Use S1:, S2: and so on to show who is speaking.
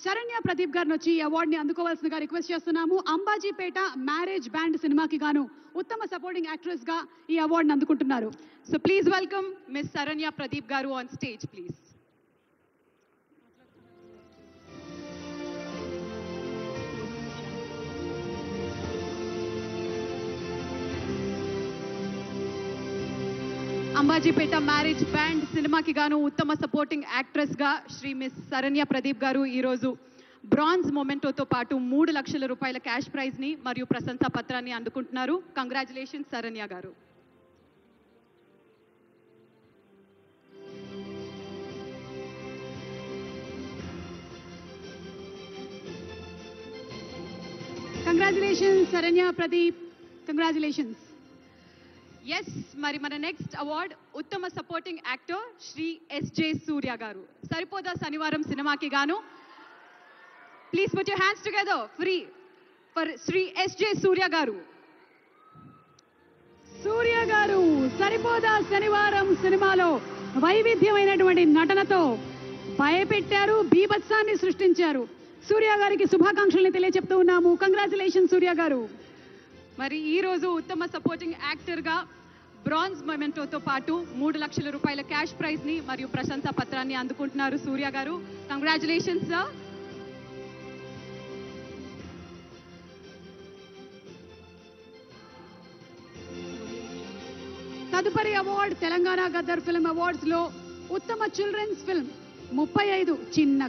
S1: శరణ్య ప్రదీప్ గారిని వచ్చి ఈ అవార్డుని అందుకోవాల్సిందిగా రిక్వెస్ట్ చేస్తున్నాము. అంబాజీపేట మ్యారేజ్ బ్యాండ్ సినిమాకి గాను ఉత్తమ సపోర్టింగ్ యాక్ట్రెస్ గా ఈ అవార్డుని అందుకుంటున్నారు.
S2: So please welcome Miss Saranya Pradeep Garu on stage, please. Ambajipeta marriage band సినిమాకి గాను ఉత్తమ సపోర్టింగ్ యాక్ట్రెస్ గా శ్రీ మిస్ శరణ్య ప్రదీప్ గారు ఈ రోజు బ్రాంజ్ మొమెంటోతో పాటు 3 లక్షల రూపాయల క్యాష్ ప్రైజ్ ని మరియు ప్రశంసా పత్రాన్ని అందుకుంటున్నారు. Congratulations Saranya garu.
S1: Congratulations Saranya Pradeep, congratulations.
S2: Yes, మరి మన నెక్స్ట్ అవార్డ్ ఉత్తమ supporting actor Shri SJ Surya garu. Saripodhaa Sanivaaram సినిమాకి గాను please put your hands together for Shri SJ Surya garu.
S1: Surya garu Saripodhaa శనివారం సినిమాలో వైవిధ్యమైనటువంటి నటనతో భయపెట్టారు, బీభత్సాన్ని సృష్టించారు. సూర్య గారికి శుభాకాంక్షల్ని తెలియజెప్తూ ఉన్నాము. కంగ్రాచులేషన్ సూర్య గారు.
S2: మరి ఈ రోజు ఉత్తమ సపోర్టింగ్ యాక్టర్ గా బ్రాంజ్ మొమెంటోతో పాటు 3 లక్షల రూపాయల క్యాష్ ప్రైజ్ ని మరియు ప్రశంసా పత్రాన్ని అందుకుంటున్నారు సూర్య గారు. Congratulations sir.
S1: తదుపరి award Telangana Gaddar film awards లో ఉత్తమ చిల్డ్రన్స్ ఫిల్మ్ 35 చిన్న